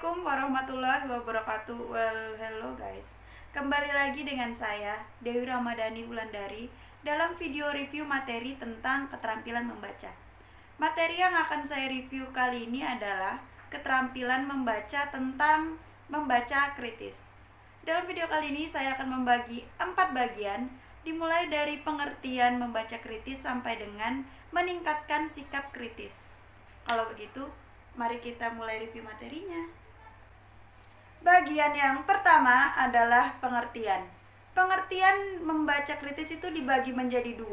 Assalamualaikum warahmatullahi wabarakatuh. Hello guys. Kembali lagi dengan saya, Dewi Ramadhani Wulandari, dalam video review materi tentang keterampilan membaca. Materi yang akan saya review kali ini adalah keterampilan membaca tentang membaca kritis. Dalam video kali ini saya akan membagi 4 bagian, dimulai dari pengertian membaca kritis sampai dengan meningkatkan sikap kritis. Kalau begitu, mari kita mulai review materinya. Bagian yang pertama adalah pengertian. Pengertian membaca kritis itu dibagi menjadi 2,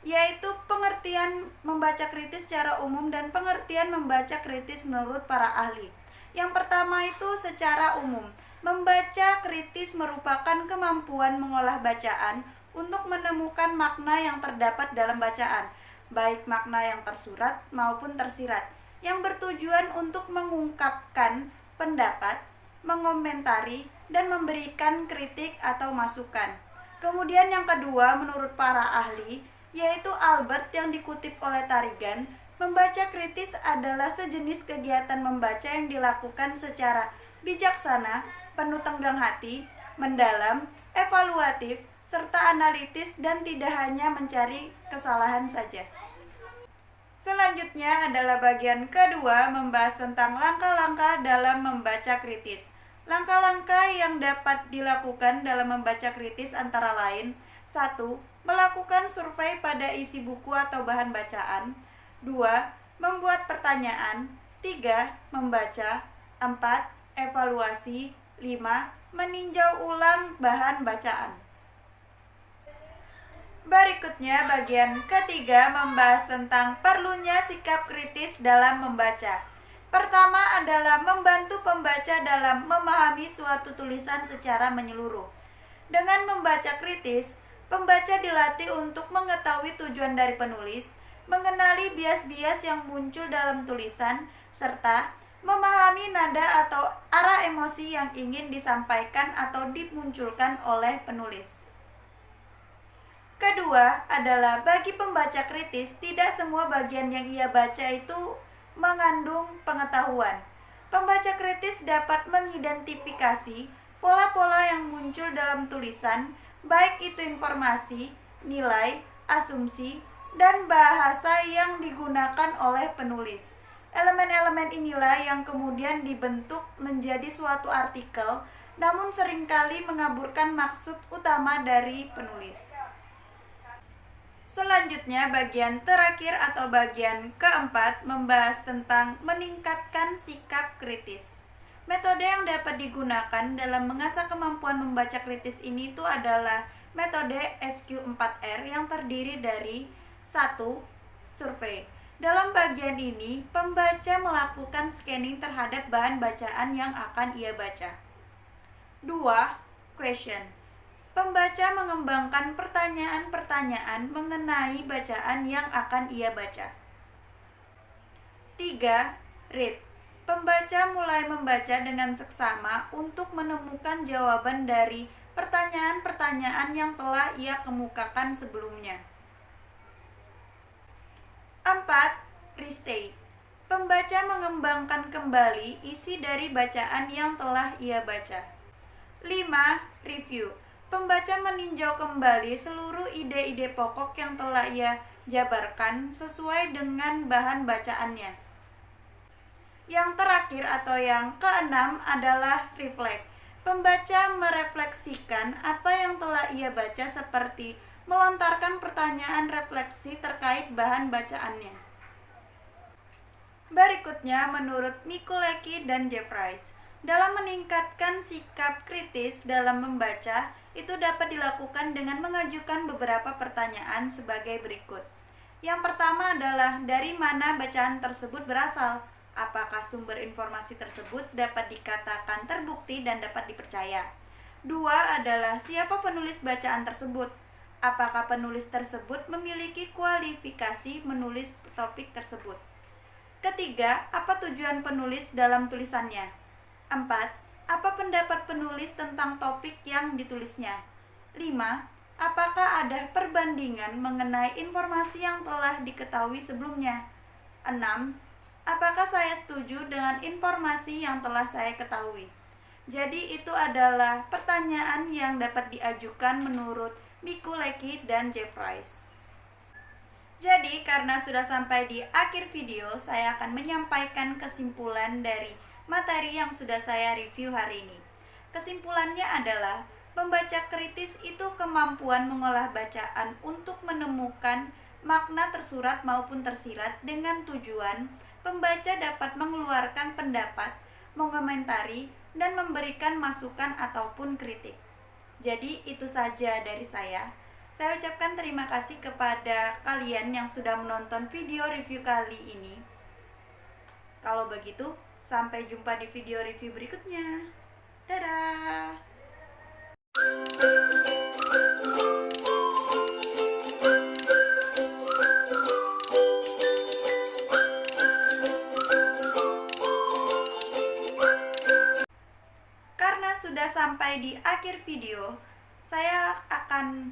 yaitu pengertian membaca kritis secara umum dan pengertian membaca kritis menurut para ahli. Yang pertama itu secara umum. Membaca kritis merupakan kemampuan mengolah bacaan untuk menemukan makna yang terdapat dalam bacaan, baik makna yang tersurat maupun tersirat, yang bertujuan untuk mengungkapkan pendapat, mengomentari, dan memberikan kritik atau masukan. Kemudian yang kedua, menurut para ahli, yaitu Albert yang dikutip oleh Tarigan, membaca kritis adalah sejenis kegiatan membaca yang dilakukan secara bijaksana, penuh tenggang hati, mendalam, evaluatif, serta analitis dan tidak hanya mencari kesalahan saja. Selanjutnya adalah bagian kedua, membahas tentang langkah-langkah dalam membaca kritis. Langkah-langkah yang dapat dilakukan dalam membaca kritis antara lain: 1. Melakukan survei pada isi buku atau bahan bacaan. 2. Membuat pertanyaan. 3. Membaca. 4. Evaluasi. 5. Meninjau ulang bahan bacaan. Berikutnya bagian ketiga, membahas tentang perlunya sikap kritis dalam membaca. Pertama adalah membantu pembaca dalam memahami suatu tulisan secara menyeluruh. Dengan membaca kritis, pembaca dilatih untuk mengetahui tujuan dari penulis, mengenali bias-bias yang muncul dalam tulisan, serta memahami nada atau arah emosi yang ingin disampaikan atau dimunculkan oleh penulis. Kedua adalah bagi pembaca kritis, tidak semua bagian yang ia baca itu mengandung pengetahuan. Pembaca kritis dapat mengidentifikasi pola-pola yang muncul dalam tulisan, baik itu informasi, nilai, asumsi, dan bahasa yang digunakan oleh penulis. Elemen-elemen inilah yang kemudian dibentuk menjadi suatu artikel, namun seringkali mengaburkan maksud utama dari penulis. Selanjutnya bagian terakhir atau bagian keempat, membahas tentang meningkatkan sikap kritis. Metode yang dapat digunakan dalam mengasah kemampuan membaca kritis ini itu adalah metode SQ4R yang terdiri dari 1. Survei. Dalam bagian ini, pembaca melakukan scanning terhadap bahan bacaan yang akan ia baca. 2. Question. Pembaca mengembangkan pertanyaan-pertanyaan mengenai bacaan yang akan ia baca. 3. Read. Pembaca mulai membaca dengan seksama untuk menemukan jawaban dari pertanyaan-pertanyaan yang telah ia kemukakan sebelumnya. 4. Restate. Pembaca mengembangkan kembali isi dari bacaan yang telah ia baca. 5. Review. Pembaca meninjau kembali seluruh ide-ide pokok yang telah ia jabarkan sesuai dengan bahan bacaannya. Yang terakhir atau yang keenam adalah reflect. Pembaca merefleksikan apa yang telah ia baca seperti melontarkan pertanyaan refleksi terkait bahan bacaannya. Berikutnya menurut Mikuleki dan Jeffries, dalam meningkatkan sikap kritis dalam membaca, itu dapat dilakukan dengan mengajukan beberapa pertanyaan sebagai berikut. Yang pertama adalah dari mana bacaan tersebut berasal? Apakah sumber informasi tersebut dapat dikatakan terbukti dan dapat dipercaya? 2 adalah siapa penulis bacaan tersebut? Apakah penulis tersebut memiliki kualifikasi menulis topik tersebut? Ketiga, apa tujuan penulis dalam tulisannya? 4. Apa pendapat penulis tentang topik yang ditulisnya? 5. Apakah ada perbandingan mengenai informasi yang telah diketahui sebelumnya? 6. Apakah saya setuju dengan informasi yang telah saya ketahui? Jadi itu adalah pertanyaan yang dapat diajukan menurut Mikuleki dan Jeffries. Jadi karena sudah sampai di akhir video, saya akan menyampaikan kesimpulan dari materi yang sudah saya review hari ini. Kesimpulannya adalah membaca kritis itu kemampuan mengolah bacaan untuk menemukan makna tersurat maupun tersirat dengan tujuan pembaca dapat mengeluarkan pendapat, mengomentari, dan memberikan masukan ataupun kritik. Jadi itu saja dari saya. Saya ucapkan terima kasih kepada kalian yang sudah menonton video review kali ini. Kalau begitu, sampai jumpa di video review berikutnya. Dadah! Karena sudah sampai di akhir video, saya akan